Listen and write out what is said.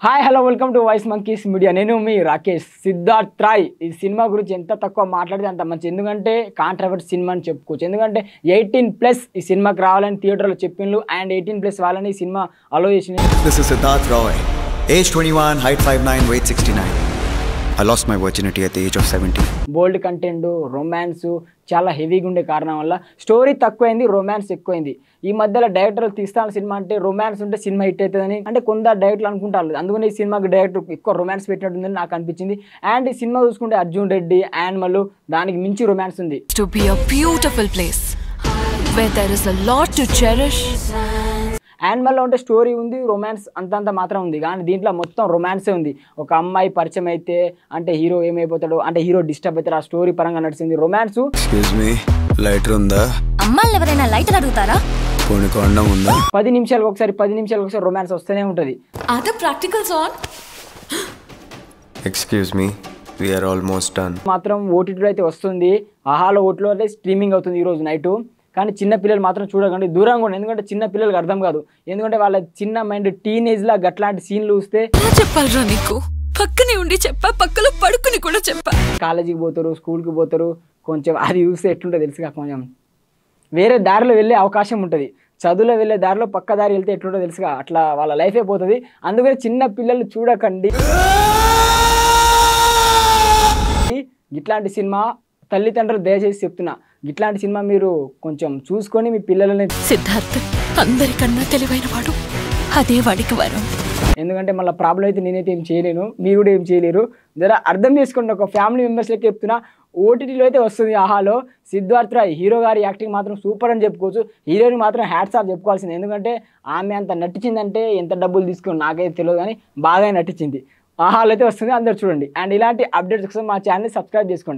Hi hello welcome to voice monkeys media. నేను మీ రాకేష్. సిద్ధార్థ్ రాయ్ ఈ cinema గురించి ఎంత తక్కువ మాట్లాడితే అంత మంచి. ఎందుకంటే కాంట్రవర్సీ సినిమా అని చెప్పుకోవచ్చు. ఎందుకంటే 18+ ఈ సినిమాకి రావాలని థియేటర్లో చెప్పిండ్రు అండ్ 18+ వాళ్ళని ఈ సినిమా అలో చేసింది. This is Siddharth Roy, age 21, height 5'9", weight 69. I lost my virginity at the age of 17. Bold content, romance చాలా హెవీగా ఉండే కారణం వల్ల స్టోరీ తక్కువైంది, రొమాన్స్ ఎక్కువైంది. ఈ మధ్యలో డైరెక్టర్లు తీస్తాను సినిమా అంటే రొమాన్స్ ఉంటే సినిమా హిట్ అవుతుందని అంటే కొందరు డైరెక్టర్లు అనుకుంటారు. అందుకని ఈ సినిమాకి డైరెక్టర్ ఎక్కువ రొమాన్స్ పెట్టినట్టుందని నాకు అనిపించింది. అండ్ ఈ సినిమా చూసుకుంటే అర్జున్ రెడ్డి, యానిమల్ దానికి మించి రొమాన్స్ ఉంది. To be a beautiful place where there is a lot to cherish. యానిమల్లో ఉంటే స్టోరీ ఉంది, రొమాన్స్ అంతంత మాత్రం ఉంది. కానీ దీంట్లో మొత్తం రొమాన్సే ఉంది. ఒక అమ్మాయి పరిచయం అయితే అంటే హీరో ఏమైపోతాడు అంటే హీరో డిస్టర్బ్ అవుతాడు, ఆ స్టోరీ పరంగా నడిచింది రొమాన్స్. Excuse me, lighter ఉందా? అమ్మాయిలు ఎవరైనా లైటర్ అడుగుతారా? పోనీ కొండం ఉందా? 10 నిమిషాలకు ఒకసారి రొమాన్స్ వస్తూనే ఉంటుంది. Are the practicals on? Excuse me, we are almost done. మాత్రం ఓటీటీలో అయితే వస్తుంది. ఆహాలో ఓటీలో అయితే స్ట్రీమింగ్ అవుతుంది ఈరోజు నైటు. కానీ చిన్న పిల్లలు మాత్రం చూడకండి, దూరంగా ఉండండి. ఎందుకంటే చిన్న పిల్లలకి అర్థం కాదు. ఎందుకంటే వాళ్ళ చిన్న మైండ్ టీనేజ్లా గట్లాంటి సీన్లు చూస్తే చెప్పాలరా నీకు, పక్కనే ఉండి చెప్పా, పక్కలో పడుకుని కూడా చెప్పా. కాలేజీకి పోతారు, స్కూల్కి పోతారు, కొంచెం అది చూస్తే ఎట్లుంటుంది తెలుసుగా, కొంచెం వేరే దారిలో వెళ్ళే అవకాశం ఉంటుంది. చదువులో వెళ్ళే దారిలో పక్క దారి వెళ్తే ఎట్లుంటుందో తెలుసుగా, అట్లా వాళ్ళ లైఫ్ అయిపోతుంది. అందుకని చిన్న పిల్లలు చూడకండి. ఇట్లాంటి సినిమా తల్లిదండ్రులు దయచేసి చెప్తున్నా, ఇట్లాంటి సినిమా మీరు కొంచెం చూసుకొని మీ పిల్లలని. సిద్ధార్థ్ అందరికన్నా తెలివైన వాడు, అదే వాడికి వరం. ఎందుకంటే మళ్ళీ ప్రాబ్లం అయితే నేనైతే ఏం చేయలేను, మీరు కూడా ఏం చేయలేరు. జర అర్థం చేసుకోండి. ఒక ఫ్యామిలీ మెంబర్స్ లెక్క చెప్తున్నా. ఓటీటీలో అయితే వస్తుంది ఆహాలో. సిద్ధార్థ్ రాయ్ హీరో గారి యాక్టింగ్ మాత్రం సూపర్ అని చెప్పుకోవచ్చు. హీరోని మాత్రం హ్యాట్స్ ఆఫ్ చెప్పుకోవాల్సింది. ఎందుకంటే ఆమె అంత నటించిందంటే ఎంత డబ్బులు తీసుకుని నాకైతే తెలియదు, కానీ బాగా నటించింది. ఆహాలో అయితే వస్తుంది, అందరు చూడండి. అండ్ ఇలాంటి అప్డేట్స్ కోసం మా ఛానల్ని సబ్స్క్రైబ్ చేసుకోండి.